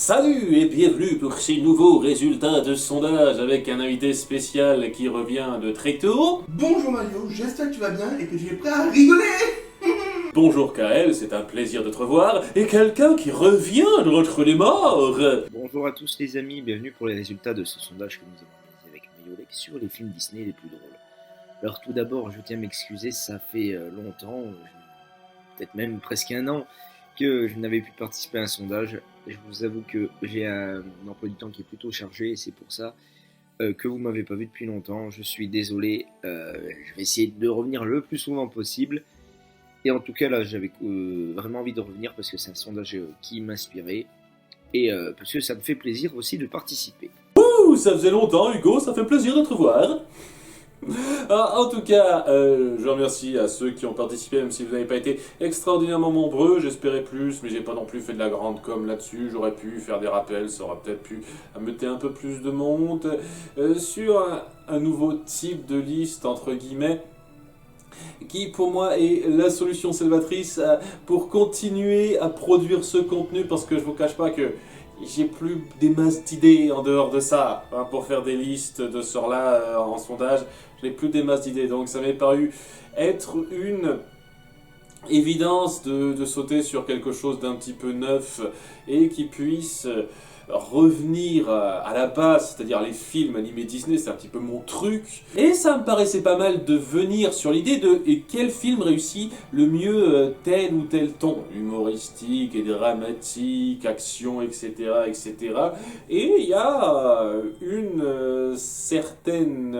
Salut et bienvenue pour ces nouveaux résultats de sondage avec un invité spécial qui revient de très tôt. Bonjour Mario, j'espère que tu vas bien et que tu es prêt à rigoler. Bonjour Kael, c'est un plaisir de te revoir, et quelqu'un qui revient de l'autre des morts. Bonjour à tous les amis, bienvenue pour les résultats de ce sondage que nous avons réalisé avec Mayolek sur les films Disney les plus drôles. Alors tout d'abord, je tiens à m'excuser, ça fait longtemps, peut-être même presque un an, que je n'avais pu participer à un sondage. Je vous avoue que j'ai un emploi du temps qui est plutôt chargé, et c'est pour ça que vous m'avez pas vu depuis longtemps. Je suis désolé, je vais essayer de revenir le plus souvent possible. Et en tout cas, là, j'avais vraiment envie de revenir parce que c'est un sondage qui m'inspirait et parce que ça me fait plaisir aussi de participer. Ouh, ça faisait longtemps Hugo, ça fait plaisir de te revoir. En tout cas, je remercie à ceux qui ont participé, même si vous n'avez pas été extraordinairement nombreux. J'espérais plus, mais j'ai pas non plus fait de la grande com là-dessus. J'aurais pu faire des rappels, ça aurait peut-être pu amener un peu plus de monde sur un nouveau type de liste, entre guillemets, qui pour moi est la solution salvatrice pour continuer à produire ce contenu, parce que je vous cache pas que j'ai plus des masses d'idées en dehors de ça, hein, pour faire des listes de ce genre-là en sondage. Je n'ai plus des masses d'idées, donc ça m'est paru être une évidence de sauter sur quelque chose d'un petit peu neuf et qui puisse revenir à la base, c'est-à-dire les films animés Disney, c'est un petit peu mon truc. Et ça me paraissait pas mal de venir sur l'idée de quel film réussit le mieux tel ou tel ton, humoristique et dramatique, action, etc. etc. Et il y a une certaine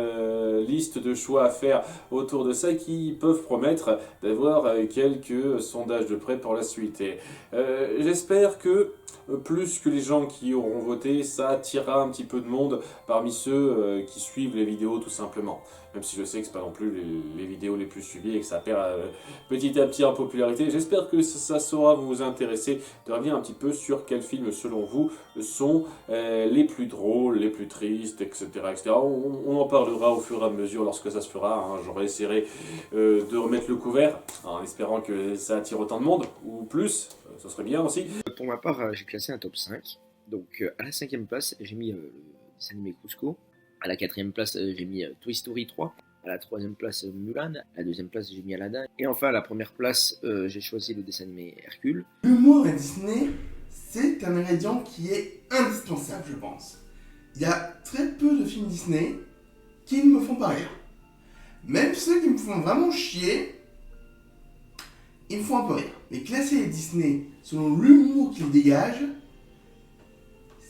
liste de choix à faire autour de ça qui peuvent promettre d'avoir quelques sondages de près pour la suite. Et j'espère que plus que les gens qui auront voté, ça attirera un petit peu de monde parmi ceux qui suivent les vidéos tout simplement. Même si je sais que c'est pas non plus les vidéos les plus suivies et que ça perd petit à petit en popularité. J'espère que ça saura vous intéresser de revenir un petit peu sur quels films selon vous sont les plus drôles, les plus tristes, etc. etc. On en parlera au fur et à mesure lorsque ça se fera. Hein. J'aurai essayé de remettre le couvert en espérant que ça attire autant de monde, ou plus, ce serait bien aussi. Pour ma part, j'ai classé un top 5. Donc à la 5e place, j'ai mis le dessin animé Cusco. À la 4e place, j'ai mis Toy Story 3. À la 3e place, Mulan. À la 2e place, j'ai mis Aladdin. Et enfin, à la 1re place, j'ai choisi le dessin animé Hercule. L'humour à Disney, c'est un ingrédient qui est indispensable, je pense. Il y a très peu de films Disney qui ne me font pas rire. Même ceux qui me font vraiment chier, ils me font un peu rire. Mais classer les Disney selon l'humour qu'ils dégagent,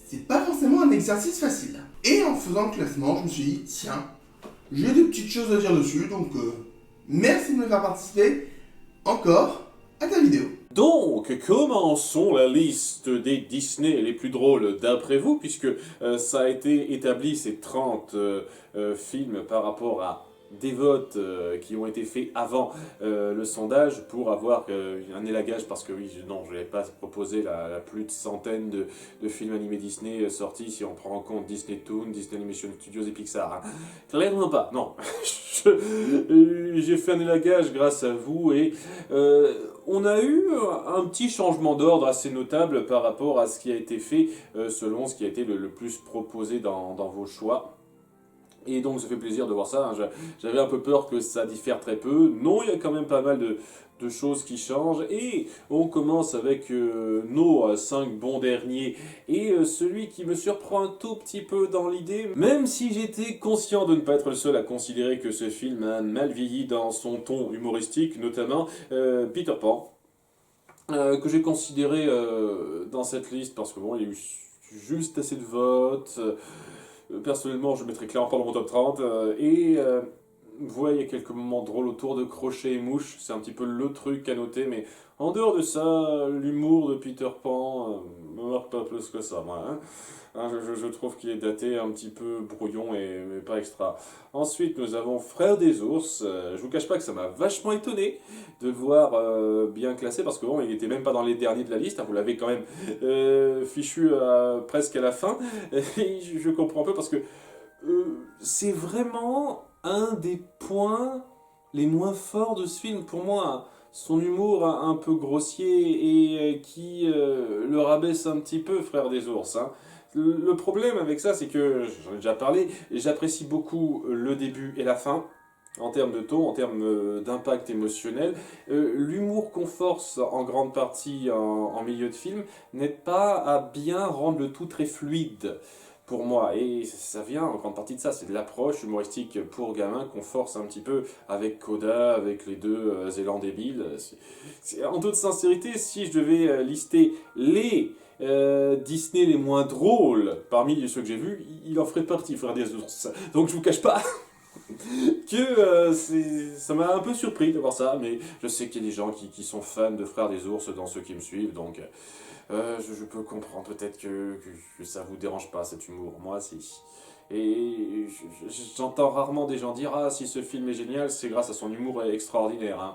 c'est pas forcément un exercice facile. Et en faisant le classement, je me suis dit, tiens, j'ai des petites choses à dire dessus, donc merci de me faire participer encore à ta vidéo. Donc, commençons la liste des Disney les plus drôles d'après vous, puisque ça a été établi, ces 30 films, par rapport à des votes qui ont été faits avant le sondage pour avoir un élagage, parce que oui, non, je n'avais pas proposé la plus de centaines de films animés Disney sortis, si on prend en compte Disney Toon, Disney Animation Studios et Pixar. Hein. Clairement pas, non. J'ai fait un élagage grâce à vous, et on a eu un petit changement d'ordre assez notable par rapport à ce qui a été fait selon ce qui a été le plus proposé dans vos choix. Et donc ça fait plaisir de voir ça. Hein. J'avais un peu peur que ça diffère très peu. Non, il y a quand même pas mal de choses qui changent. Et on commence avec nos 5 bons derniers. Et celui qui me surprend un tout petit peu dans l'idée, même si j'étais conscient de ne pas être le seul à considérer que ce film a mal vieilli dans son ton humoristique, notamment Peter Pan, que j'ai considéré dans cette liste parce que bon, il y a eu juste assez de votes. Personnellement, je mettrais clairement pas dans mon top 30. Vous voyez, il y a quelques moments drôles autour de Crochet et Mouche. C'est un petit peu le truc à noter. Mais en dehors de ça, l'humour de Peter Pan me marque pas plus que ça, moi. Hein. Je trouve qu'il est daté un petit peu brouillon mais pas extra. Ensuite, nous avons Frère des ours. Je vous cache pas que ça m'a vachement étonné de le voir bien classé, parce que bon, il était même pas dans les derniers de la liste. Hein, vous l'avez quand même fichu presque à la fin. Et je comprends un peu parce que c'est vraiment un des points les moins forts de ce film. Pour moi, son humour un peu grossier et qui le rabaisse un petit peu, Frères des ours. Hein. Le problème avec ça, c'est que, j'en ai déjà parlé, j'apprécie beaucoup le début et la fin, en termes de ton, en termes d'impact émotionnel. L'humour qu'on force en grande partie en milieu de film n'aide pas à bien rendre le tout très fluide pour moi. Et ça vient en grande partie de ça, c'est de l'approche humoristique pour gamins qu'on force un petit peu avec Coda, avec les deux élans débiles. En toute sincérité, si je devais lister les Disney les moins drôles parmi ceux que j'ai vus, il en ferait partie, Frères des ours. Donc je vous cache pas que ça m'a un peu surpris de voir ça, mais je sais qu'il y a des gens qui sont fans de Frères des ours dans ceux qui me suivent, donc je peux comprendre peut-être que ça vous dérange pas cet humour. Moi, si. Et j'entends rarement des gens dire ah si ce film est génial, c'est grâce à son humour extraordinaire. Hein.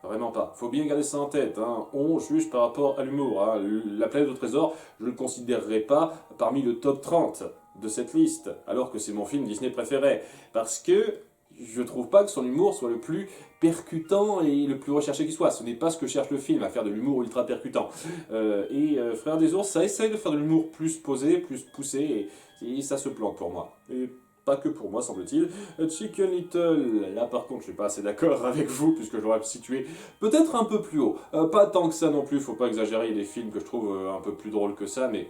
Vraiment pas. Faut bien garder ça en tête. Hein. On juge par rapport à l'humour. Hein. La planète au trésor, je ne le considérerai pas parmi le top 30 de cette liste, alors que c'est mon film Disney préféré. Parce que je trouve pas que son humour soit le plus percutant et le plus recherché qui soit. Ce n'est pas ce que cherche le film, à faire de l'humour ultra percutant. Frères des ours, ça essaye de faire de l'humour plus posé, plus poussé, et ça se plante pour moi. Et pas que pour moi, semble-t-il. Chicken Little, là par contre, je suis pas assez d'accord avec vous, puisque je l'aurais situé peut-être un peu plus haut. Pas tant que ça non plus, faut pas exagérer, il y a des films que je trouve un peu plus drôles que ça, mais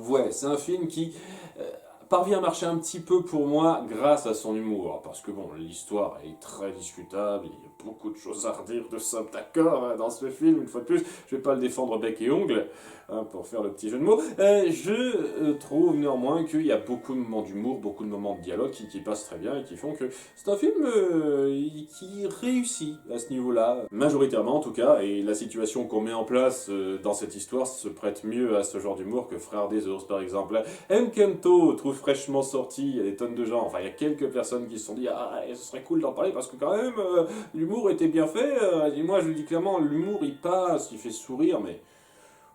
ouais, c'est un film qui parvient à marcher un petit peu pour moi grâce à son humour. Parce que bon, l'histoire est très discutable, il y a beaucoup de choses à redire de ça, d'accord, hein, dans ce film, une fois de plus, je vais pas le défendre bec et ongle, hein, pour faire le petit jeu de mots. Je trouve néanmoins qu'il y a beaucoup de moments d'humour, beaucoup de moments de dialogue qui passent très bien et qui font que c'est un film qui réussit à ce niveau-là, majoritairement en tout cas, et la situation qu'on met en place dans cette histoire se prête mieux à ce genre d'humour que Frères des ours par exemple. Kento trouve fraîchement sorti, il y a des tonnes de gens, enfin il y a quelques personnes qui se sont dit ah ce serait cool d'en parler parce que quand même l'humour était bien fait, et moi je le dis clairement, l'humour il passe, il fait sourire, mais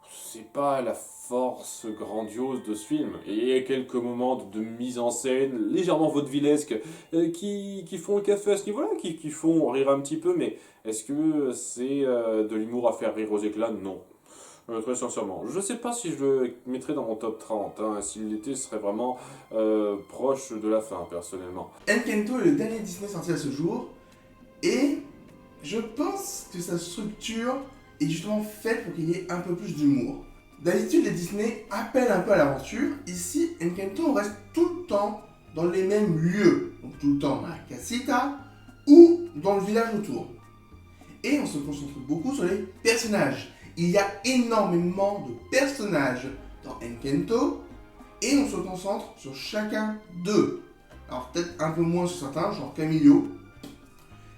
c'est pas la force grandiose de ce film. Et il y a quelques moments de mise en scène légèrement vaudevillesques qui font le café à ce niveau-là, qui font rire un petit peu, mais est-ce que c'est de l'humour à faire rire aux éclats? Non. Très sincèrement. Je sais pas si je le mettrais dans mon top 30. Hein. S'il l'était, ce serait vraiment proche de la fin, personnellement. Encanto est le dernier Disney sorti à ce jour, et je pense que sa structure est justement faite pour qu'il y ait un peu plus d'humour. D'habitude, les Disney appellent un peu à l'aventure. Ici, Encanto, on reste tout le temps dans les mêmes lieux. Donc tout le temps dans la casita ou dans le village autour. Et on se concentre beaucoup sur les personnages. Il y a énormément de personnages dans Encanto et on se concentre sur chacun d'eux. Alors peut-être un peu moins sur certains, genre Camillo,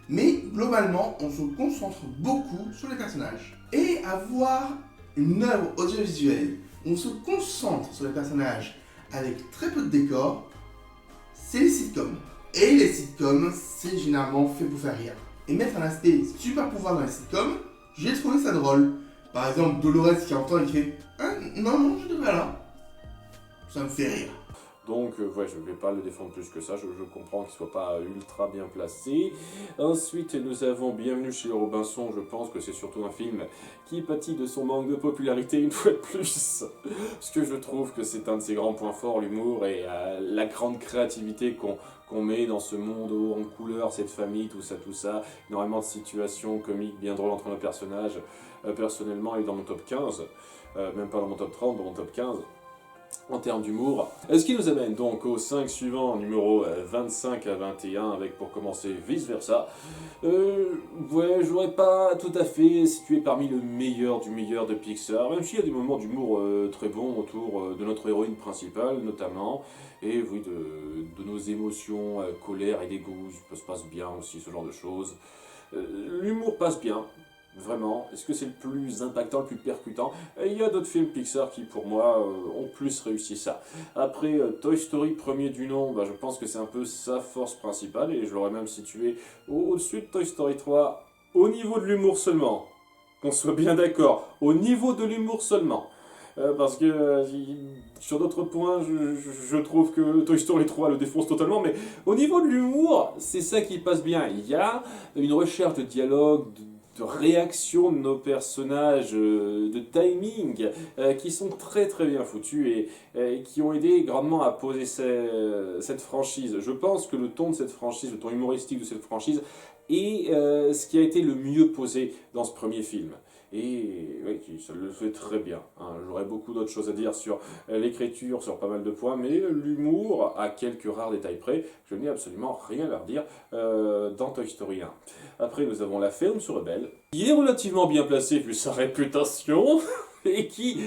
mais globalement on se concentre beaucoup sur les personnages. Et avoir une œuvre audiovisuelle où on se concentre sur les personnages avec très peu de décors, c'est les sitcoms. Et les sitcoms, c'est généralement fait pour faire rire. Et mettre un aspect super pouvoir dans les sitcoms, j'ai trouvé ça drôle. Par exemple, Dolores qui entend et qui fait non, je devrais là. Ça me fait rire. Donc, ouais, je ne vais pas le défendre plus que ça, je comprends qu'il ne soit pas ultra bien placé. Ensuite, nous avons Bienvenue chez les Robinson, je pense que c'est surtout un film qui pâtit de son manque de popularité une fois de plus. Parce que je trouve que c'est un de ses grands points forts, l'humour et la grande créativité qu'on met dans ce monde haut en couleur, cette famille, tout ça. Énormément de situations comiques bien drôles entre nos personnages. Personnellement, il est dans mon top 15, même pas dans mon top 30, dans mon top 15. En termes d'humour. Ce qui nous amène donc aux 5 suivants, numéro 25 à 21, avec pour commencer Vice Versa. Ouais, j'aurais pas tout à fait situé parmi le meilleur du meilleur de Pixar, même s'il y a des moments d'humour très bons autour de notre héroïne principale, notamment, et oui, de nos émotions, colère et dégoût, ça se passe bien aussi, ce genre de choses. L'humour passe bien. Vraiment, est-ce que c'est le plus impactant, le plus percutant? Et il y a d'autres films Pixar qui, pour moi, ont plus réussi ça. Après, Toy Story, premier du nom, je pense que c'est un peu sa force principale, et je l'aurais même situé au-dessus de Toy Story 3, au niveau de l'humour seulement. Qu'on soit bien d'accord, au niveau de l'humour seulement. Parce que sur d'autres points, je trouve que Toy Story 3 le défonce totalement, mais au niveau de l'humour, c'est ça qui passe bien. Il y a une recherche de dialogue, de réaction de nos personnages, de timing, qui sont très très bien foutus et qui ont aidé grandement à poser cette franchise. Je pense que le ton de cette franchise, le ton humoristique de cette franchise, est ce qui a été le mieux posé dans ce premier film. Et oui, ça le fait très bien. Hein. J'aurais beaucoup d'autres choses à dire sur l'écriture, sur pas mal de points, mais l'humour, à quelques rares détails près, je n'ai absolument rien à redire dans Toy Story 1. Après, nous avons La Ferme se rebelle, qui est relativement bien placée vu sa réputation, et qui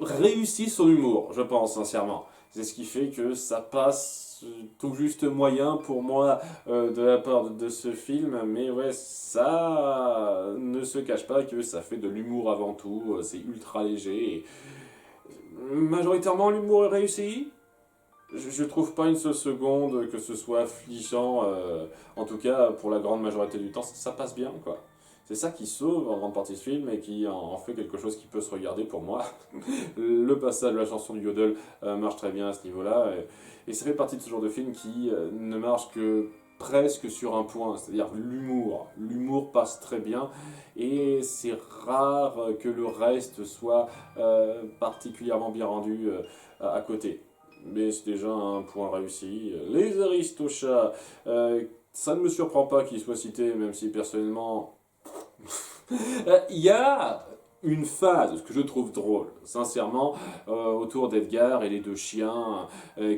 réussit son humour, je pense sincèrement. C'est ce qui fait que ça passe tout juste moyen pour moi de la part de ce film, mais ouais, ça ne se cache pas que ça fait de l'humour avant tout, c'est ultra léger, et majoritairement l'humour est réussi. Je trouve pas une seule seconde que ce soit affligeant, en tout cas pour la grande majorité du temps, ça passe bien quoi. C'est ça qui sauve en grande partie ce film et qui en fait quelque chose qui peut se regarder pour moi. Le passage de la chanson du Yodel marche très bien à ce niveau-là. Et ça fait partie de ce genre de film qui ne marche que presque sur un point, c'est-à-dire l'humour. L'humour passe très bien et c'est rare que le reste soit particulièrement bien rendu à côté. Mais c'est déjà un point réussi. Les Aristochats, ça ne me surprend pas qu'ils soient cités, même si personnellement... Il y a une phase que je trouve drôle, sincèrement, autour d'Edgar et les deux chiens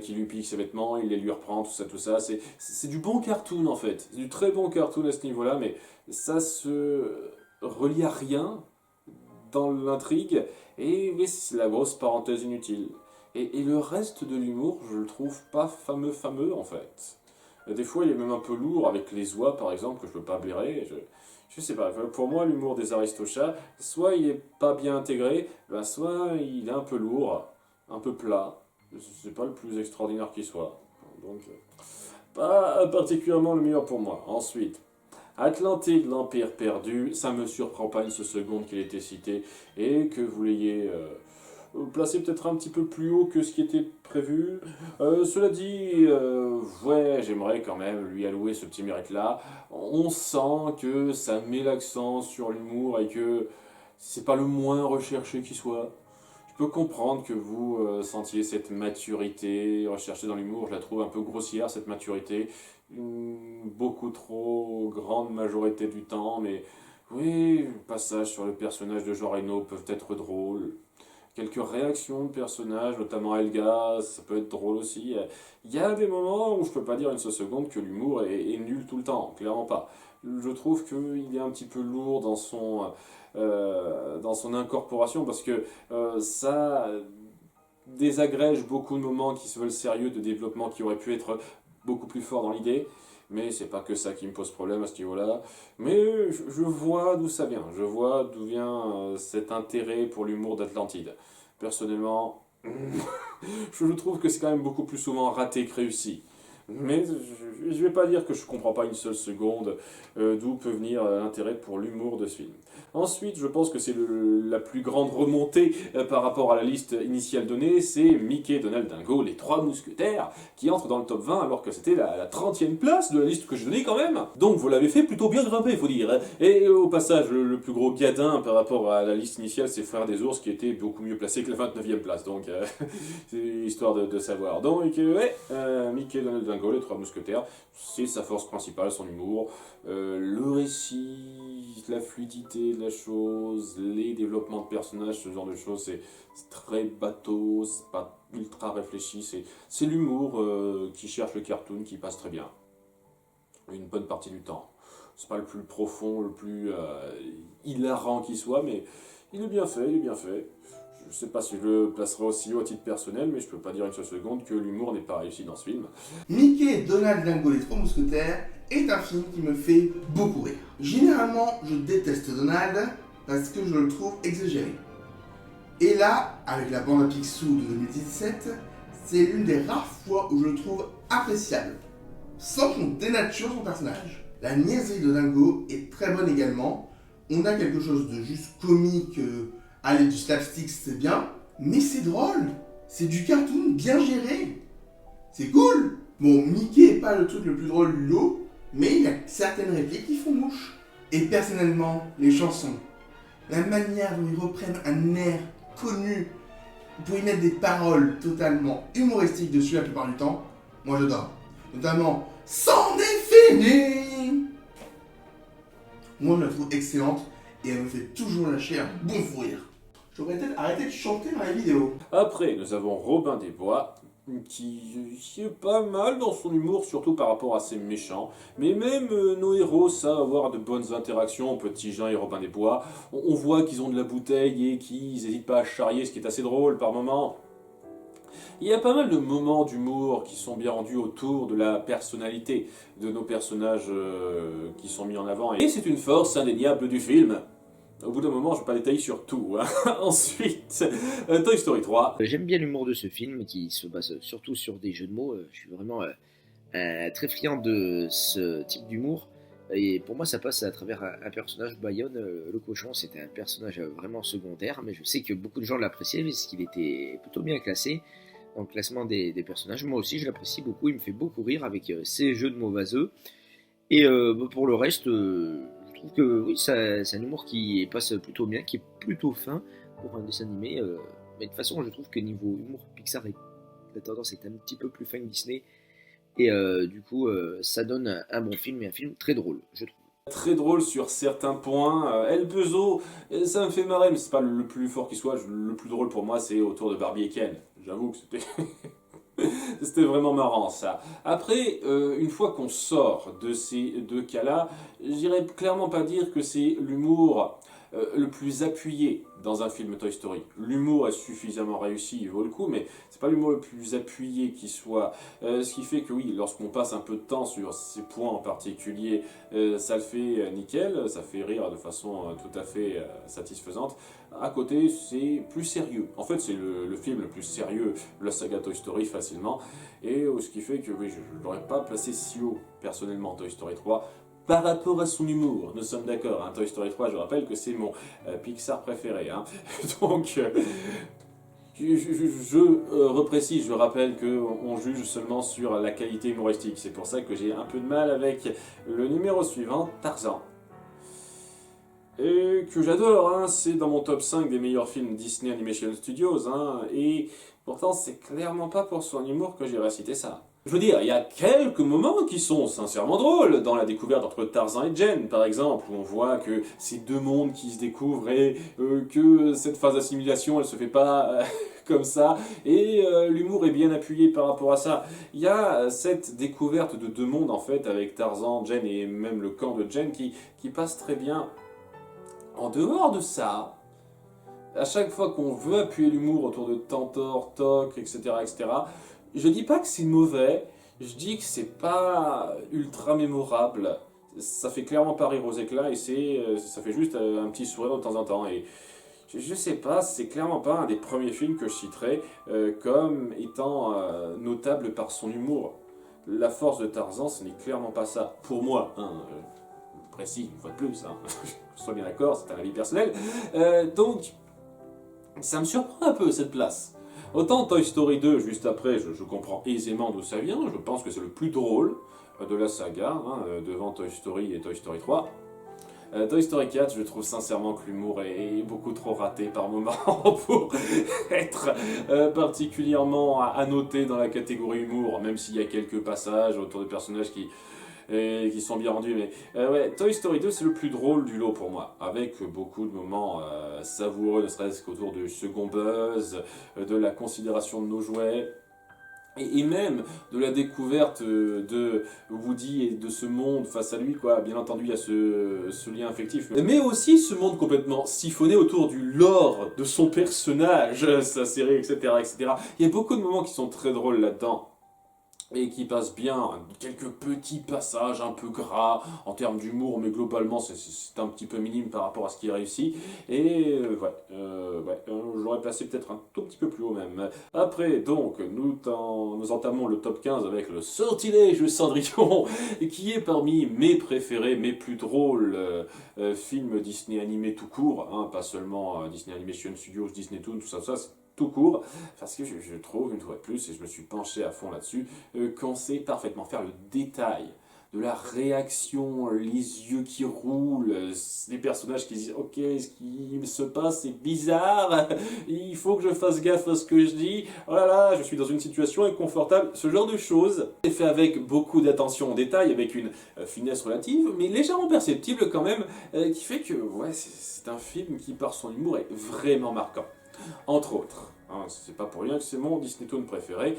qui lui piquent ses vêtements, il les lui reprend, tout ça. C'est du bon cartoon en fait, c'est du très bon cartoon à ce niveau-là, mais ça se relie à rien dans l'intrigue, et oui, c'est la grosse parenthèse inutile. Et le reste de l'humour, je le trouve pas fameux en fait. Des fois, il est même un peu lourd, avec les oies par exemple, que je peux pas blairer. Je sais pas, pour moi, l'humour des Aristochats, soit il est pas bien intégré, soit il est un peu lourd, un peu plat. C'est pas le plus extraordinaire qui soit. Donc, pas particulièrement le meilleur pour moi. Ensuite, Atlantide, l'Empire perdu, ça me surprend pas une seule seconde qu'il ait été cité et que vous l'ayez placé peut-être un petit peu plus haut que ce qui était prévu. Cela dit, ouais, j'aimerais quand même lui allouer ce petit mérite-là. On sent que ça met l'accent sur l'humour et que c'est pas le moins recherché qui soit. Je peux comprendre que vous sentiez cette maturité recherchée dans l'humour. Je la trouve un peu grossière, cette maturité. Beaucoup trop grande majorité du temps, mais oui, le passage sur le personnage de Jean Reno peuvent être drôles. Quelques réactions de personnages, notamment Helga, ça peut être drôle aussi. Il y a des moments où je peux pas dire une seule seconde que l'humour est nul tout le temps, clairement pas. Je trouve qu'il est un petit peu lourd dans son incorporation, parce que ça désagrège beaucoup de moments qui se veulent sérieux, de développement qui auraient pu être beaucoup plus forts dans l'idée. Mais c'est pas que ça qui me pose problème à ce niveau-là. Mais je vois d'où ça vient. Je vois d'où vient cet intérêt pour l'humour d'Atlantide. Personnellement, je trouve que c'est quand même beaucoup plus souvent raté que réussi. Mais je vais pas dire que je comprends pas une seule seconde d'où peut venir l'intérêt pour l'humour de ce film. Ensuite, je pense que c'est la plus grande remontée par rapport à la liste initiale donnée, c'est Mickey, Donald, Dingo, les trois mousquetaires, qui entrent dans le top 20 alors que c'était la 30e place de la liste que j'ai donnée quand même. Donc vous l'avez fait plutôt bien grimper, il faut dire. Et au passage, le plus gros gadin par rapport à la liste initiale, c'est Frères des Ours, qui était beaucoup mieux placé que la 29e place. Donc c'est histoire de savoir. Donc ouais, Mickey, Donald, Dingo, les trois mousquetaires, c'est sa force principale, son humour. Le récit, la fluidité de la chose, les développements de personnages, ce genre de choses, c'est très bateau, c'est pas ultra réfléchi, c'est l'humour qui cherche le cartoon qui passe très bien. Une bonne partie du temps. C'est pas le plus profond, le plus hilarant qui soit, mais il est bien fait, il est bien fait. Je sais pas si je le placerai aussi au titre personnel, mais je peux pas dire une seule seconde que l'humour n'est pas réussi dans ce film. Mickey, Donald, Dingo, les trois mousquetaires est un film qui me fait beaucoup rire. Généralement, je déteste Donald parce que je le trouve exagéré. Et là, avec la bande à Picsou de 2017, c'est l'une des rares fois où je le trouve appréciable, sans qu'on dénature son personnage. La niaiserie de Dingo est très bonne également. On a quelque chose de juste comique, allez, du slapstick c'est bien, mais c'est drôle. C'est du cartoon bien géré. C'est cool. Bon, Mickey est pas le truc le plus drôle du lot, mais il y a certaines répliques qui font mouche. Et personnellement, les chansons, la manière dont ils reprennent un air connu pour y mettre des paroles totalement humoristiques dessus la plupart du temps, moi j'adore. Notamment, c'en est fini. Moi je la trouve excellente et elle me fait toujours lâcher un bon fou rire. J'aurais peut-être arrêté de chanter dans la vidéo. Après, nous avons Robin des Bois, qui est pas mal dans son humour, surtout par rapport à ses méchants. Mais même nos héros savent avoir de bonnes interactions, Petit Jean et Robin des Bois. On voit qu'ils ont de la bouteille et qu'ils n'hésitent pas à charrier, ce qui est assez drôle par moments. Il y a pas mal de moments d'humour qui sont bien rendus autour de la personnalité de nos personnages qui sont mis en avant. Et c'est une force indéniable du film. Au bout d'un moment, je ne vais pas détailler sur tout. Hein. Ensuite, Toy Story 3. J'aime bien l'humour de ce film qui se base surtout sur des jeux de mots. Je suis vraiment très friand de ce type d'humour. Et pour moi, ça passe à travers un personnage, Bayonne, le cochon. C'était un personnage vraiment secondaire, mais je sais que beaucoup de gens l'appréciaient parce qu'il était plutôt bien classé dans le classement des personnages. Moi aussi, je l'apprécie beaucoup. Il me fait beaucoup rire avec ses jeux de mots vaseux. Et pour le reste, je trouve que oui, c'est un humour qui passe plutôt bien, qui est plutôt fin pour un dessin animé. Mais de toute façon, je trouve que niveau humour, Pixar a tendance à être un petit peu plus fin que Disney. Et du coup, ça donne un bon film et un film très drôle, je trouve. Très drôle sur certains points. El Peso, ça me fait marrer, mais c'est pas le plus fort qui soit. Le plus drôle pour moi, c'est autour de Barbie et Ken. J'avoue que c'était. C'était vraiment marrant ça. Après, une fois qu'on sort de ces deux cas-là, j'irais clairement pas dire que c'est l'humour le plus appuyé dans un film Toy Story. L'humour est suffisamment réussi, il vaut le coup, mais c'est pas l'humour le plus appuyé qui soit. Ce qui fait que oui, lorsqu'on passe un peu de temps sur ces points en particulier, ça le fait nickel, ça fait rire de façon tout à fait satisfaisante. À côté, c'est plus sérieux. En fait, c'est le film le plus sérieux de la saga Toy Story facilement. Et ce qui fait que oui, je ne l'aurais pas placé si haut, personnellement, Toy Story 3. Par rapport à son humour, nous sommes d'accord, hein, Toy Story 3, je rappelle que c'est mon Pixar préféré. Hein. Donc, je reprécise, je rappelle qu'on juge seulement sur la qualité humoristique. C'est pour ça que j'ai un peu de mal avec le numéro suivant, Tarzan. Et que j'adore, hein, c'est dans mon top 5 des meilleurs films Disney Animation Studios, hein, et pourtant c'est clairement pas pour son humour que j'ai cité ça. Je veux dire, il y a quelques moments qui sont sincèrement drôles, dans la découverte entre Tarzan et Jen, par exemple, où on voit que c'est deux mondes qui se découvrent et que cette phase d'assimilation, elle se fait pas comme ça, et l'humour est bien appuyé par rapport à ça. Il y a cette découverte de deux mondes, en fait, avec Tarzan, Jen et même le camp de Jen qui passe très bien. En dehors de ça, à chaque fois qu'on veut appuyer l'humour autour de Tantor, Toc, etc., je dis pas que c'est mauvais, je dis que c'est pas ultra mémorable. Ça fait clairement pas rire aux éclats et ça fait juste un petit sourire de temps en temps. Et je sais pas, c'est clairement pas un des premiers films que je citerai comme étant notable par son humour. La force de Tarzan, ce n'est clairement pas ça. Pour moi, hein, précis, une fois de plus, hein. Sois bien d'accord, c'est un avis personnel. Donc, ça me surprend un peu cette place. Autant Toy Story 2, juste après, je comprends aisément d'où ça vient, je pense que c'est le plus drôle de la saga, hein, devant Toy Story et Toy Story 3. Toy Story 4, je trouve sincèrement que l'humour est beaucoup trop raté par moments pour être particulièrement à noter dans la catégorie humour, même s'il y a quelques passages autour des personnages qui sont bien rendus. Mais ouais, Toy Story 2, c'est le plus drôle du lot pour moi, avec beaucoup de moments savoureux, ne serait-ce qu'autour du second buzz, de la considération de nos jouets. Et même de la découverte de Woody et de ce monde face à lui, quoi. Bien entendu, il y a ce lien affectif. Mais aussi ce monde complètement siphonné autour du lore de son personnage, sa série, etc., etc. Il y a beaucoup de moments qui sont très drôles là-dedans. Et qui passe bien, quelques petits passages un peu gras en termes d'humour, mais globalement c'est un petit peu minime par rapport à ce qui est réussi. Et j'aurais placé peut-être un tout petit peu plus haut même. Après, donc, nous entamons le top 15 avec le Sortilège Cendrillon, qui est parmi mes préférés, mes plus drôles films Disney animés tout court, hein, pas seulement Disney Animation Studios, Disney Toon, tout ça, tout court, parce que je trouve, une fois de plus, et je me suis penché à fond là-dessus, qu'on sait parfaitement faire le détail de la réaction, les yeux qui roulent, des personnages qui disent « Ok, ce qui se passe, c'est bizarre, il faut que je fasse gaffe à ce que je dis, oh là là, je suis dans une situation inconfortable », ce genre de choses. C'est fait avec beaucoup d'attention aux détails, avec une finesse relative, mais légèrement perceptible quand même, qui fait que ouais, c'est un film qui, par son humour, est vraiment marquant. Entre autres. Hein, c'est pas pour rien que c'est mon Disney Toon préféré,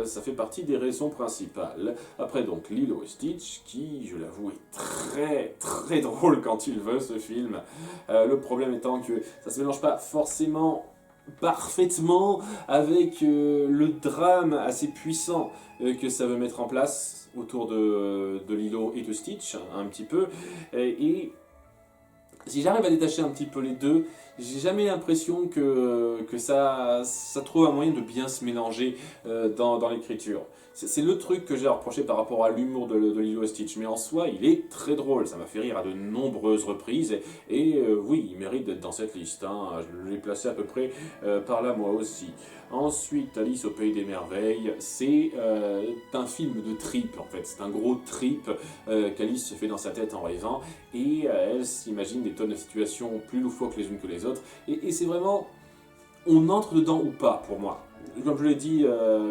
ça fait partie des raisons principales. Après donc Lilo et Stitch, qui, je l'avoue, est très très drôle quand il veut ce film. Le problème étant que ça se mélange pas forcément parfaitement avec le drame assez puissant que ça veut mettre en place autour de Lilo et de Stitch, un petit peu. Et si j'arrive à détacher un petit peu les deux, j'ai jamais l'impression que ça trouve un moyen de bien se mélanger dans l'écriture. C'est le truc que j'ai à reprocher par rapport à l'humour de Lilo et Stitch, mais en soi, il est très drôle, ça m'a fait rire à de nombreuses reprises, et oui, il mérite d'être dans cette liste, hein. Je l'ai placé à peu près par là moi aussi. Ensuite, Alice au Pays des Merveilles, c'est un film de trip en fait, c'est un gros trip qu'Alice se fait dans sa tête en rêvant, et elle s'imagine des tonnes de situations plus loufoques les unes que les autres, et c'est vraiment, on entre dedans ou pas pour moi. Comme je l'ai dit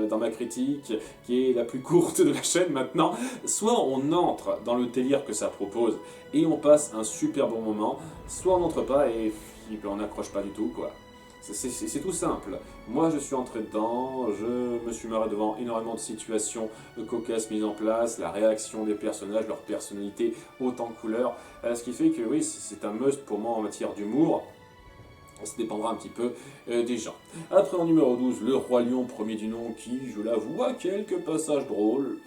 dans ma critique, qui est la plus courte de la chaîne maintenant, soit on entre dans le délire que ça propose et on passe un super bon moment, soit on n'entre pas et on n'accroche pas du tout, quoi. C'est tout simple. Moi je suis entré dedans, je me suis marré devant énormément de situations cocasses mises en place, la réaction des personnages, leur personnalité haute en couleurs, ce qui fait que oui, c'est un must pour moi en matière d'humour. Ça dépendra un petit peu des gens. Après en numéro 12, Le Roi Lion, premier du nom, qui, je l'avoue, a quelques passages drôles.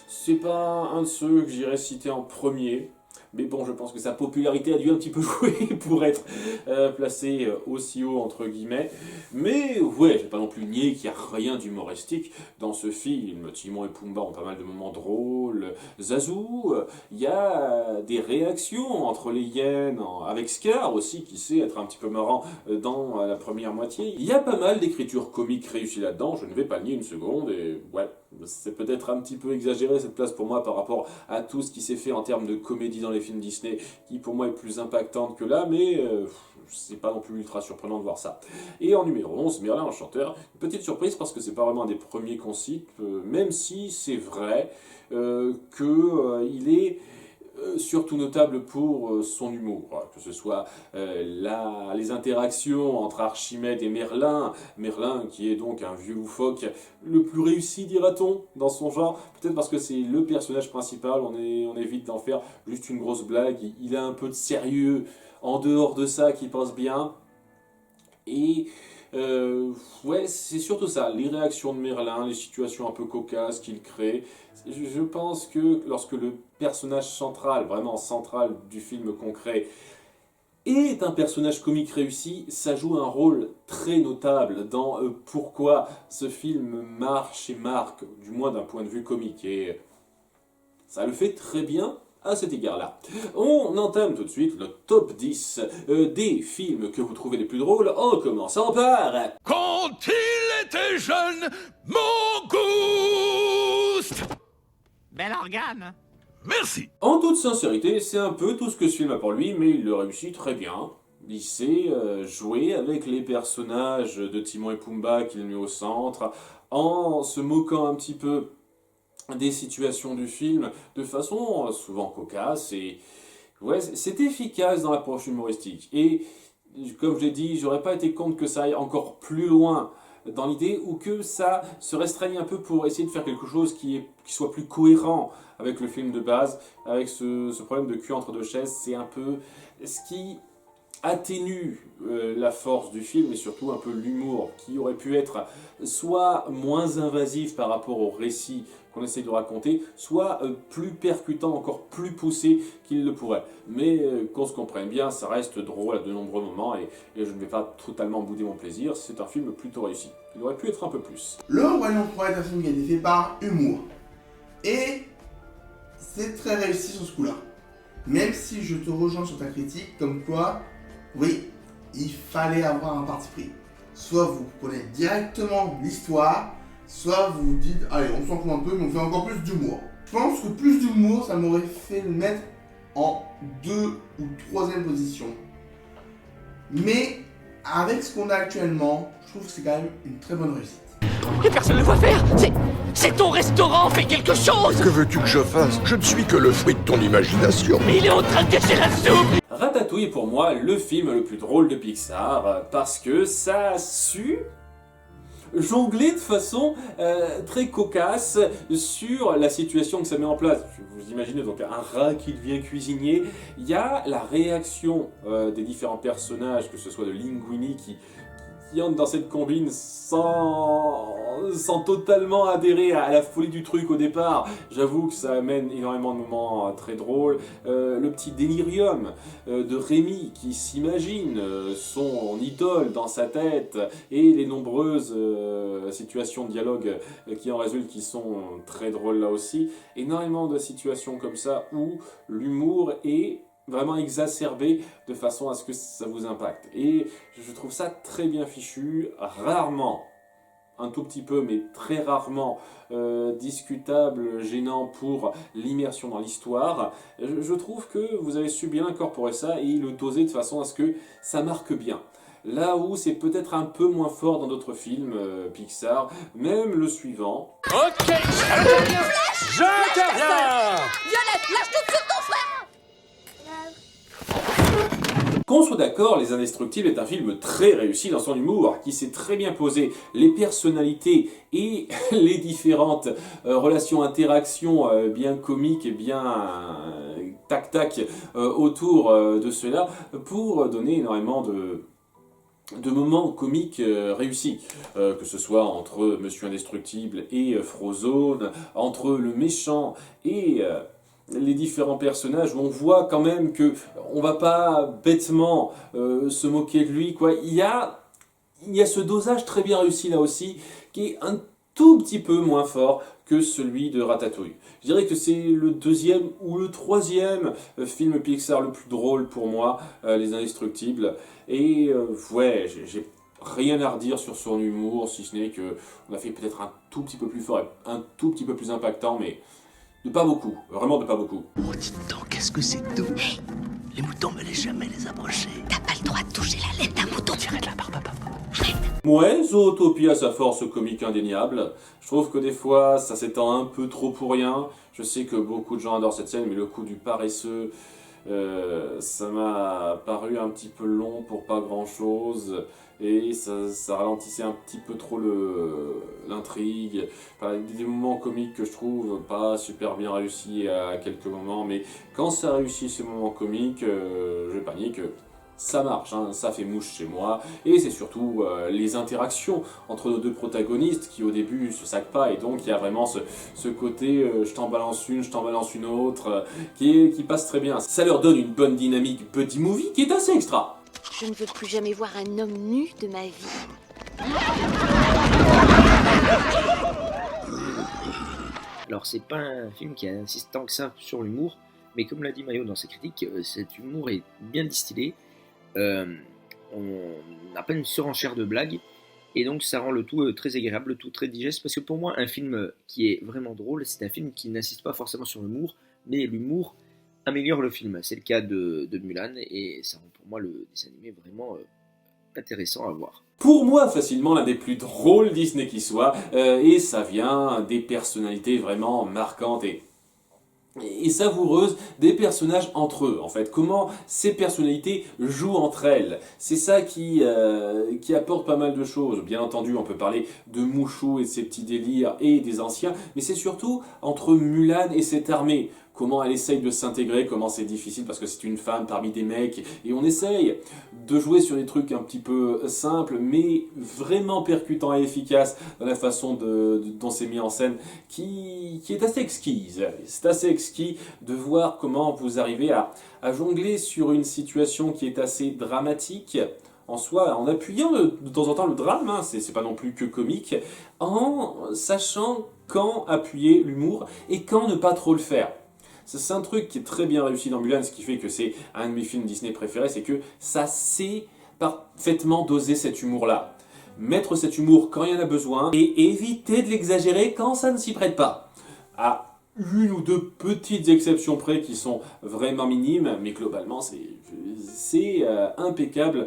C'est pas un de ceux que j'irais citer en premier, mais bon, je pense que sa popularité a dû un petit peu jouer pour être placé aussi haut, entre guillemets. Mais ouais, je vais pas non plus nier qu'il n'y a rien d'humoristique dans ce film. Timon et Pumba ont pas mal de moments drôles. Zazou, il y a des réactions entre les hyènes, avec Scar aussi, qui sait être un petit peu marrant dans la première moitié. Il y a pas mal d'écriture comique réussie là-dedans, je ne vais pas le nier une seconde, et ouais, c'est peut-être un petit peu exagéré cette place pour moi par rapport à tout ce qui s'est fait en termes de comédie dans les films Disney, qui pour moi est plus impactante que là, mais c'est pas non plus ultra surprenant de voir ça. Et en numéro 11, Merlin Enchanteur, une petite surprise parce que c'est pas vraiment un des premiers qu'on cite, même si c'est vrai qu'il est surtout notable pour son humour, que ce soit les interactions entre Archimède et Merlin, Merlin qui est donc un vieux loufoque le plus réussi, dira-t-on, dans son genre, peut-être parce que c'est le personnage principal, on évite d'en faire juste une grosse blague, il a un peu de sérieux en dehors de ça qui passe bien, et ouais, c'est surtout ça, les réactions de Merlin, les situations un peu cocasses qu'il crée. Je pense que lorsque le personnage central, vraiment central du film qu'on crée, est un personnage comique réussi, ça joue un rôle très notable dans pourquoi ce film marche et marque, du moins d'un point de vue comique, et ça le fait très bien à cet égard-là. On entame tout de suite le top 10 des films que vous trouvez les plus drôles, en commençant par... Quand il était jeune, Mangouste! Bel organe. Merci. En toute sincérité, c'est un peu tout ce que ce film a pour lui, mais il le réussit très bien. Il sait jouer avec les personnages de Timon et Pumba qu'il met au centre, en se moquant un petit peu des situations du film, de façon souvent cocasse, et ouais, c'est efficace dans l'approche humoristique. Et comme je l'ai dit, j'aurais pas été contre que ça aille encore plus loin dans l'idée, ou que ça se restreigne un peu pour essayer de faire quelque chose qui soit plus cohérent avec le film de base, avec ce problème de cul entre deux chaises. C'est un peu ce qui atténue la force du film, et surtout un peu l'humour, qui aurait pu être soit moins invasif par rapport au récit qu'on essaye de raconter, soit plus percutant, encore plus poussé qu'il le pourrait. Mais qu'on se comprenne bien, ça reste drôle à de nombreux moments, et je ne vais pas totalement bouder mon plaisir, c'est un film plutôt réussi. Il aurait pu être un peu plus. Le Roi Lion 3 est un film qui a été fait par humour. Et c'est très réussi sur ce coup-là. Même si je te rejoins sur ta critique, comme quoi, oui, il fallait avoir un parti pris. Soit vous prenez directement l'histoire, soit vous vous dites, allez, on s'en fout un peu, mais on fait encore plus d'humour. Je pense que plus d'humour, ça m'aurait fait le mettre en 2 ou 3e position. Mais avec ce qu'on a actuellement, je trouve que c'est quand même une très bonne réussite. Et personne ne le voit faire. C'est ton restaurant, fais quelque chose. Que veux-tu que je fasse? Je ne suis que le fruit de ton imagination. Mais il est en train de cacher la soupe. Ratatouille est pour moi le film le plus drôle de Pixar parce que ça a su jongler de façon très cocasse sur la situation que ça met en place. Vous imaginez donc un rat qui devient cuisinier. Il y a la réaction des différents personnages, que ce soit de Linguini qui entre dans cette combine sans totalement adhérer à la folie du truc au départ. J'avoue que ça amène énormément de moments très drôles. Le petit délirium de Rémi qui s'imagine son idole dans sa tête et les nombreuses situations de dialogue qui en résultent qui sont très drôles là aussi. Énormément de situations comme ça où l'humour est vraiment exacerbé de façon à ce que ça vous impacte. Et je trouve ça très bien fichu, rarement, un tout petit peu, mais très rarement discutable, gênant pour l'immersion dans l'histoire. Je trouve que vous avez su bien incorporer ça et le doser de façon à ce que ça marque bien. Là où c'est peut-être un peu moins fort dans d'autres films Pixar, même le suivant. Ok, j'interviens. Violette, lâche tout de suite ton frère. Qu'on soit d'accord, Les Indestructibles est un film très réussi dans son humour, qui sait très bien poser les personnalités et les différentes relations, interactions bien comiques et bien tac-tac autour de cela, pour donner énormément de moments comiques réussis, que ce soit entre Monsieur Indestructible et Frozone, entre le méchant et les différents personnages, où on voit quand même que on va pas bêtement se moquer de lui, quoi. Il y a ce dosage très bien réussi là aussi, qui est un tout petit peu moins fort que celui de Ratatouille. Je dirais que c'est le 2e ou le 3e film Pixar le plus drôle pour moi, Les Indestructibles. Et ouais, j'ai rien à redire sur son humour, si ce n'est que on a fait peut-être un tout petit peu plus fort et un tout petit peu plus impactant, mais de pas beaucoup, vraiment de pas beaucoup. Oh, dis donc, qu'est-ce que c'est doux. Hey, les moutons, me laissent jamais les approcher. T'as pas le droit de toucher la laine d'un mouton. Tirez de la barbe à papa. Ouais, Zootopie a sa force comique indéniable. Je trouve que des fois, ça s'étend un peu trop pour rien. Je sais que beaucoup de gens adorent cette scène, mais le coup du paresseux, ça m'a paru un petit peu long pour pas grand-chose. Et ça ralentissait un petit peu trop l'intrigue. Enfin, des moments comiques que je trouve pas super bien réussis à quelques moments, mais quand ça réussit ces moments comiques, je panique. Ça marche, hein, ça fait mouche chez moi, et c'est surtout les interactions entre nos deux protagonistes qui au début se saquent pas, et donc il y a vraiment ce côté je t'en balance une autre, qui passe très bien. Ça leur donne une bonne dynamique buddy movie qui est assez extra. Je ne veux plus jamais voir un homme nu de ma vie. Alors c'est pas un film qui insiste tant que ça sur l'humour, mais comme l'a dit Mayo dans ses critiques, cet humour est bien distillé. On n'a pas une surenchère de blagues, et donc ça rend le tout très agréable, le tout très digeste, parce que pour moi un film qui est vraiment drôle, c'est un film qui n'insiste pas forcément sur l'humour, mais l'humour améliore le film. C'est le cas de Mulan, et ça rend pour moi le dessin animé vraiment intéressant à voir. Pour moi, facilement l'un des plus drôles Disney qui soit, et ça vient des personnalités vraiment marquantes et savoureuses des personnages entre eux, en fait. Comment ces personnalités jouent entre elles. C'est ça qui apporte pas mal de choses. Bien entendu, on peut parler de Mouchou et de ses petits délires et des anciens, mais c'est surtout entre Mulan et cette armée. Comment elle essaye de s'intégrer, comment c'est difficile parce que c'est une femme parmi des mecs, et on essaye de jouer sur des trucs un petit peu simples, mais vraiment percutants et efficaces dans la façon dont c'est mis en scène, qui est assez exquise. C'est assez exquis de voir comment vous arrivez à jongler sur une situation qui est assez dramatique, en soi, en appuyant de temps en temps le drame, hein, c'est pas non plus que comique, en sachant quand appuyer l'humour et quand ne pas trop le faire. C'est un truc qui est très bien réussi dans Mulan, ce qui fait que c'est un de mes films Disney préférés, c'est que ça sait parfaitement doser cet humour-là. Mettre cet humour quand il y en a besoin et éviter de l'exagérer quand ça ne s'y prête pas. Ah, une ou deux petites exceptions près qui sont vraiment minimes, mais globalement c'est impeccable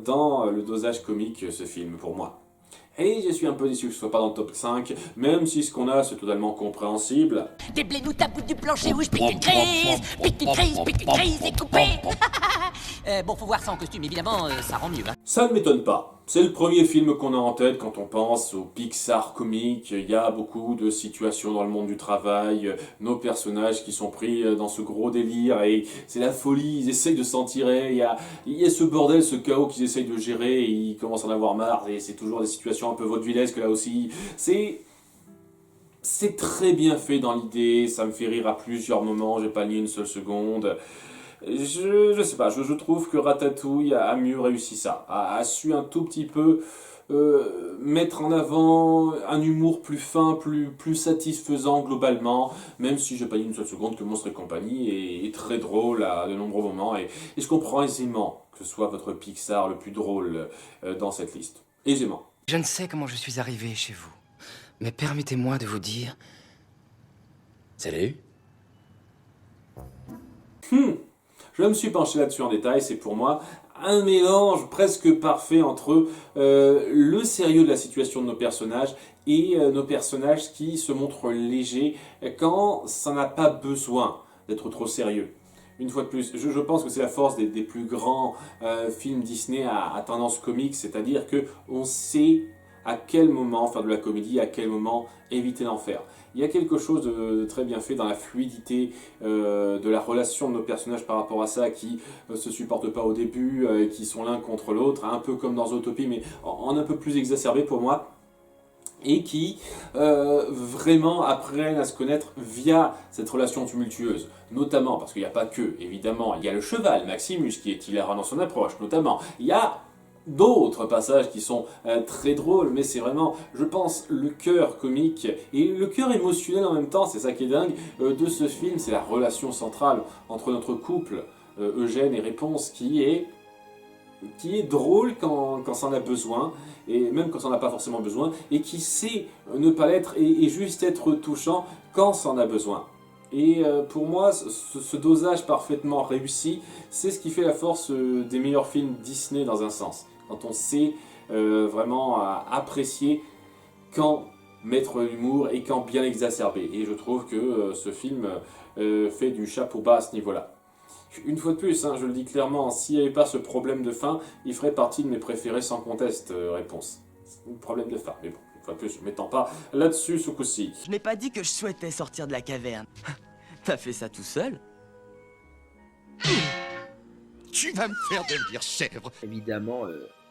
dans le dosage comique ce film pour moi. Et je suis un peu déçu que ce soit pas dans le top 5, même si ce qu'on a c'est totalement compréhensible. Des blénous à bout du plancher où je pique une crise, et coupé. Bon, faut voir ça en costume, évidemment, ça rend mieux. Hein. Ça ne m'étonne pas. C'est le premier film qu'on a en tête quand on pense au Pixar comique. Il y a beaucoup de situations dans le monde du travail, nos personnages qui sont pris dans ce gros délire et c'est la folie, ils essayent de s'en tirer. Il y a ce bordel, ce chaos qu'ils essayent de gérer et ils commencent à en avoir marre et c'est toujours des situations un peu vaudevillesques là aussi. C'est très bien fait dans l'idée, ça me fait rire à plusieurs moments, j'ai pas nié une seule seconde. Je sais pas, je trouve que Ratatouille a mieux réussi ça, a su un tout petit peu mettre en avant un humour plus fin, plus satisfaisant globalement, même si j'ai pas dit une seule seconde que Monstres et compagnie est très drôle à de nombreux moments, et je comprends aisément que ce soit votre Pixar le plus drôle dans cette liste. Aisément. Je ne sais comment je suis arrivé chez vous, mais permettez-moi de vous dire... Salut. Je me suis penché là-dessus en détail, c'est pour moi un mélange presque parfait entre le sérieux de la situation de nos personnages et nos personnages qui se montrent légers quand ça n'a pas besoin d'être trop sérieux. Une fois de plus, je pense que c'est la force des plus grands films Disney à tendance comique, c'est-à-dire qu'on sait à quel moment faire de la comédie, à quel moment éviter d'en faire. Il y a quelque chose de très bien fait dans la fluidité de la relation de nos personnages par rapport à ça, qui se supportent pas au début, qui sont l'un contre l'autre, un peu comme dans Zootopie, mais en un peu plus exacerbé pour moi, et qui vraiment apprennent à se connaître via cette relation tumultueuse, notamment, parce qu'il n'y a pas que, évidemment, il y a le cheval, Maximus, qui est hilarant dans son approche, notamment, il y a d'autres passages qui sont très drôles, mais c'est vraiment, je pense, le cœur comique et le cœur émotionnel en même temps, c'est ça qui est dingue de ce film, c'est la relation centrale entre notre couple, Eugène et Réponse, qui est drôle quand ça en a besoin, et même quand ça n'en a pas forcément besoin, et qui sait ne pas l'être et juste être touchant quand ça en a besoin. Et pour moi, ce dosage parfaitement réussi, c'est ce qui fait la force des meilleurs films Disney dans un sens. Quand on sait vraiment apprécier quand mettre l'humour et quand bien l'exacerber. Et je trouve que ce film fait du chapeau bas à ce niveau-là. Une fois de plus, je le dis clairement, s'il n'y avait pas ce problème de fin, il ferait partie de mes préférés sans conteste, Réponse. C'est un problème de fin, mais bon. Une fois de plus, je ne m'étends pas là-dessus ce coup-ci. Je n'ai pas dit que je souhaitais sortir de la caverne. T'as fait ça tout seul? Tu vas me faire devenir chèvre. Évidemment,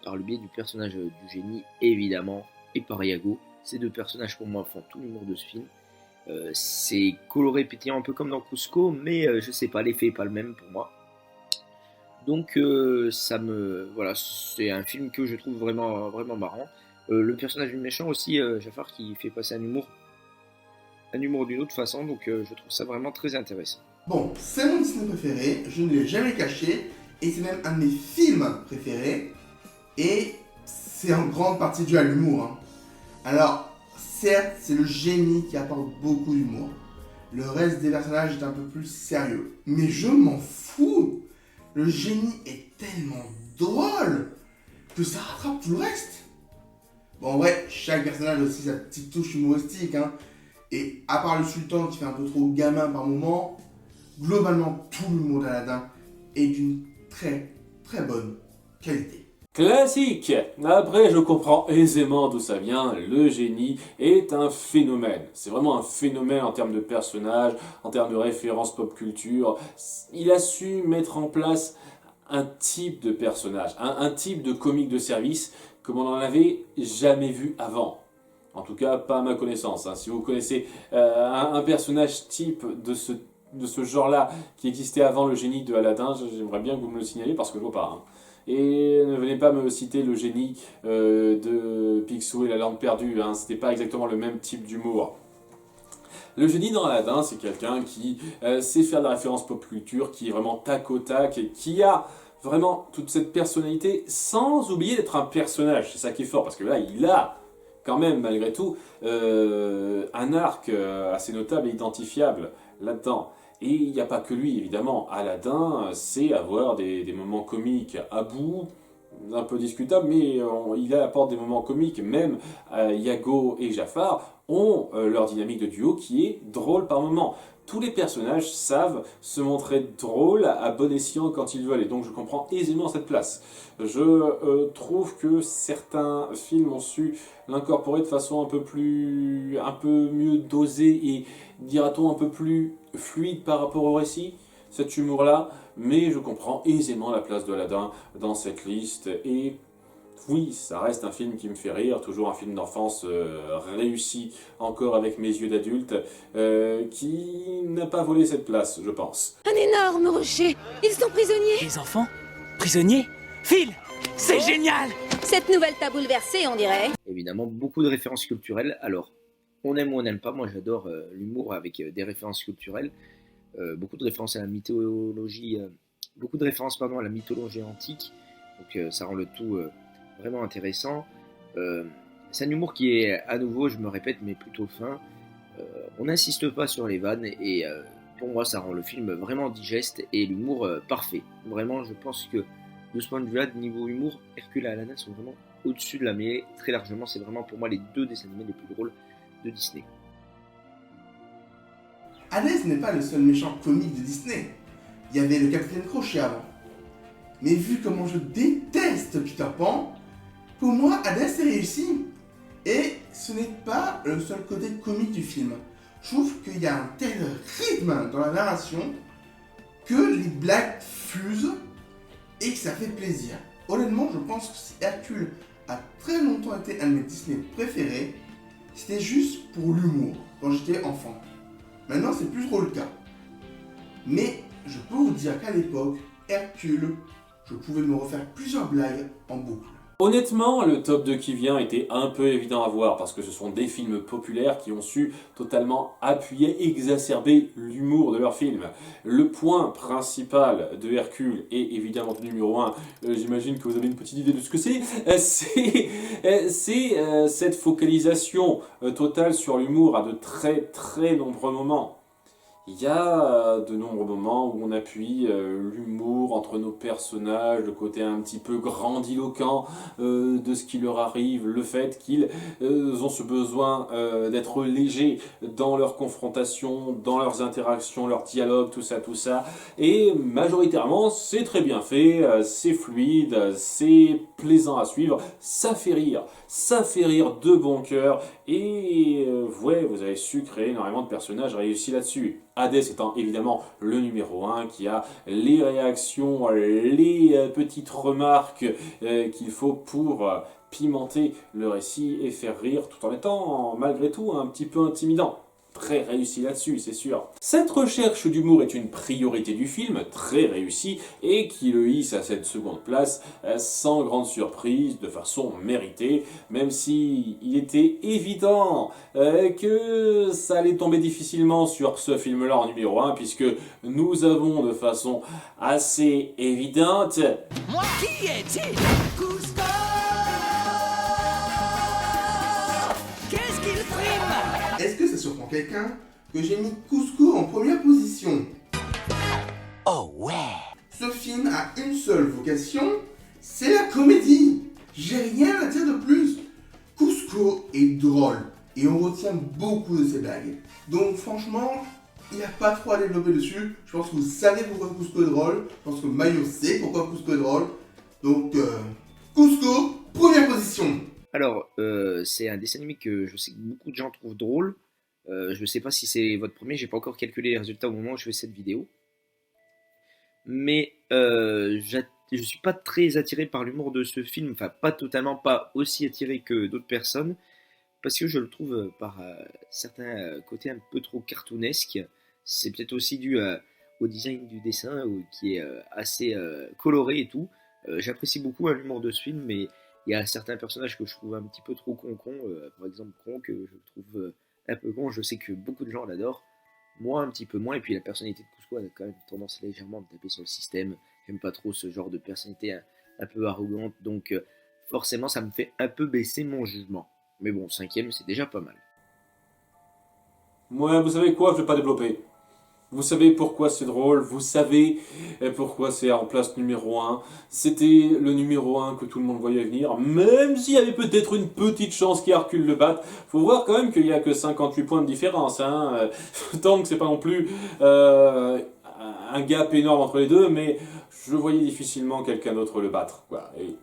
par le biais du personnage du génie, évidemment, et par Iago. Ces deux personnages pour moi font tout l'humour de ce film. C'est coloré, pétillant, un peu comme dans Cusco, mais je sais pas, l'effet est pas le même pour moi. Donc voilà, c'est un film que je trouve vraiment marrant. Le personnage du méchant aussi, Jafar, qui fait passer un humour d'une autre façon, donc je trouve ça vraiment très intéressant. Bon, c'est mon Disney préféré, je ne l'ai jamais caché, et c'est même un de mes films préférés, et c'est en grande partie dû à l'humour. Alors, certes, c'est le génie qui apporte beaucoup d'humour, le reste des personnages est un peu plus sérieux, mais je m'en fous. Le génie est tellement drôle que ça rattrape tout le reste. Bon, en vrai, chaque personnage a aussi sa petite touche humoristique, et à part le sultan qui fait un peu trop gamin par moment, globalement tout l'humour d'Aladin est d'une très très bonne qualité. Classique. Après, je comprends aisément d'où ça vient. Le génie est un phénomène. C'est vraiment un phénomène en termes de personnages, en termes de références pop culture. Il a su mettre en place un type de personnage, un type de comique de service comme on n'en avait jamais vu avant. En tout cas, pas à ma connaissance. Si vous connaissez un personnage type de ce genre-là qui existait avant le génie de Aladdin, j'aimerais bien que vous me le signaliez parce que je vois pas. Et ne venez pas me citer le génie de Picsou et la lampe perdue, c'était pas exactement le même type d'humour. Le génie dans Aladdin, c'est quelqu'un qui sait faire de la référence pop culture, qui est vraiment tac au tac et qui a vraiment toute cette personnalité sans oublier d'être un personnage. C'est ça qui est fort parce que là, il a quand même, malgré tout, un arc assez notable et identifiable là-dedans. Et il n'y a pas que lui, évidemment. Aladdin, c'est avoir des moments comiques à bout, un peu discutable, mais il apporte des moments comiques. Même Iago et Jafar ont leur dynamique de duo qui est drôle par moments. Tous les personnages savent se montrer drôles à bon escient quand ils veulent, et donc je comprends aisément cette place. Je trouve que certains films ont su l'incorporer de façon un peu mieux dosée et, dira-t-on, un peu plus fluide par rapport au récit, cet humour-là, mais je comprends aisément la place de Aladdin dans cette liste, et oui, ça reste un film qui me fait rire, toujours un film d'enfance réussi encore avec mes yeux d'adulte, qui n'a pas volé cette place, je pense. Un énorme rocher. Ils sont prisonniers. Les enfants? Prisonniers? Phil! C'est génial! Cette nouvelle t'a bouleversé, on dirait. Évidemment, beaucoup de références culturelles. Alors, on aime ou on n'aime pas, moi j'adore l'humour avec des références culturelles. Beaucoup de références à la mythologie, à la mythologie antique. Donc ça rend le tout vraiment intéressant. C'est un humour qui est, à nouveau, je me répète, mais plutôt fin. On n'insiste pas sur les vannes et pour moi ça rend le film vraiment digeste et l'humour parfait. Vraiment, je pense que de ce point de vue-là, de niveau humour, Hercule et Aladdin sont vraiment au-dessus de la mêlée, très largement. C'est vraiment pour moi les deux dessins animés les plus drôles de Disney. Hadès n'est pas le seul méchant comique de Disney. Il y avait le Capitaine Crochet avant. Mais vu comment je déteste Peter Pan, pour moi, Hadès est réussi. Et ce n'est pas le seul côté comique du film. Je trouve qu'il y a un tel rythme dans la narration que les blagues fusent et que ça fait plaisir. Honnêtement, je pense que si Hercule a très longtemps été un de mes Disney préférés, c'était juste pour l'humour, quand j'étais enfant. Maintenant, c'est plus trop le cas. Mais je peux vous dire qu'à l'époque, Hercule, je pouvais me refaire plusieurs blagues en boucle. Honnêtement, le top 2 qui vient était un peu évident à voir parce que ce sont des films populaires qui ont su totalement appuyer, exacerber l'humour de leurs films. Le point principal de Hercule est évidemment le numéro 1. J'imagine que vous avez une petite idée de ce que c'est. C'est cette focalisation totale sur l'humour à de très très nombreux moments. Il y a de nombreux moments où on appuie l'humour entre nos personnages, le côté un petit peu grandiloquent de ce qui leur arrive, le fait qu'ils ont ce besoin d'être légers dans leurs confrontations, dans leurs interactions, leurs dialogues, tout ça. Et majoritairement, c'est très bien fait, c'est fluide, c'est plaisant à suivre, ça fait rire de bon cœur. Et ouais, vous avez su créer énormément de personnages réussis là-dessus. Hadès étant évidemment le numéro 1 qui a les réactions, les petites remarques qu'il faut pour pimenter le récit et faire rire tout en étant malgré tout un petit peu intimidant. Très réussi là-dessus, c'est sûr. Cette recherche d'humour est une priorité du film, très réussie, et qui le hisse à cette seconde place sans grande surprise, de façon méritée, même si il était évident que ça allait tomber difficilement sur ce film-là en numéro 1, puisque nous avons de façon assez évidente... Moi, qui est-il? Cusco! Qu'est-ce qu'il frime? Est-ce que ça surprend quelqu'un que j'ai mis Cusco en première position? Oh ouais! Ce film a une seule vocation, c'est la comédie. J'ai rien à dire de plus. Cusco est drôle et on retient beaucoup de ses blagues. Donc franchement, il n'y a pas trop à développer dessus. Je pense que vous savez pourquoi Cusco est drôle. Je pense que Mayo sait pourquoi Cusco est drôle. Donc Cusco, première position. Alors, c'est un dessin animé que je sais que beaucoup de gens trouvent drôle. Je ne sais pas si c'est votre premier, j'ai pas encore calculé les résultats au moment où je fais cette vidéo. Mais je suis pas très attiré par l'humour de ce film, enfin pas totalement, pas aussi attiré que d'autres personnes, parce que je le trouve par certains côtés un peu trop cartoonesque. C'est peut-être aussi dû au design du dessin qui est assez coloré et tout. J'apprécie beaucoup l'humour de ce film, mais il y a certains personnages que je trouve un petit peu trop con. Par exemple, Kronk, je trouve un peu con. Je sais que beaucoup de gens l'adorent. Moi, un petit peu moins. Et puis, la personnalité de Cusco a quand même tendance légèrement à me taper sur le système. J'aime pas trop ce genre de personnalité un peu arrogante. Donc, forcément, ça me fait un peu baisser mon jugement. Mais bon, 5e, c'est déjà pas mal. Moi, vous savez quoi, je vais pas développer. Vous savez pourquoi c'est drôle, vous savez pourquoi c'est en place numéro 1. C'était le numéro 1 que tout le monde voyait venir, même s'il y avait peut-être une petite chance qu'Hercule le batte. Faut voir quand même qu'il n'y a que 58 points de différence, hein. Tant que c'est pas non plus un gap énorme entre les deux, mais je voyais difficilement quelqu'un d'autre le battre, quoi. Et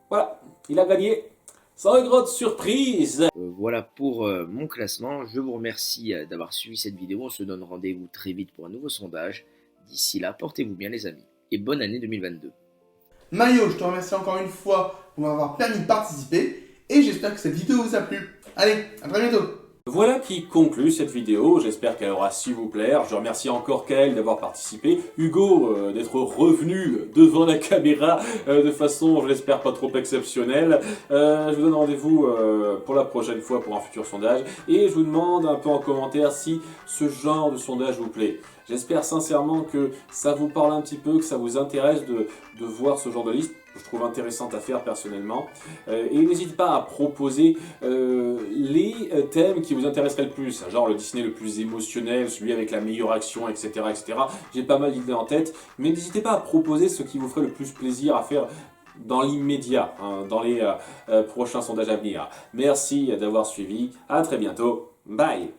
voilà, il a gagné. Sans grosse surprise. Voilà pour mon classement. Je vous remercie d'avoir suivi cette vidéo. On se donne rendez-vous très vite pour un nouveau sondage. D'ici là, portez-vous bien les amis. Et bonne année 2022. Mayo, je te remercie encore une fois pour m'avoir permis de participer. Et j'espère que cette vidéo vous a plu. Allez, à très bientôt. Voilà qui conclut cette vidéo, j'espère qu'elle aura su vous plaire. Je remercie encore Kael d'avoir participé, Hugo d'être revenu devant la caméra de façon, je l'espère, pas trop exceptionnelle. Je vous donne rendez-vous pour la prochaine fois pour un futur sondage, et je vous demande un peu en commentaire si ce genre de sondage vous plaît. J'espère sincèrement que ça vous parle un petit peu, que ça vous intéresse de voir ce genre de liste. Je trouve intéressante à faire personnellement. Et n'hésitez pas à proposer les thèmes qui vous intéresseraient le plus. Genre le Disney le plus émotionnel, celui avec la meilleure action, etc. etc. J'ai pas mal d'idées en tête. Mais n'hésitez pas à proposer ce qui vous ferait le plus plaisir à faire dans l'immédiat, hein, dans les prochains sondages à venir. Merci d'avoir suivi. À très bientôt. Bye.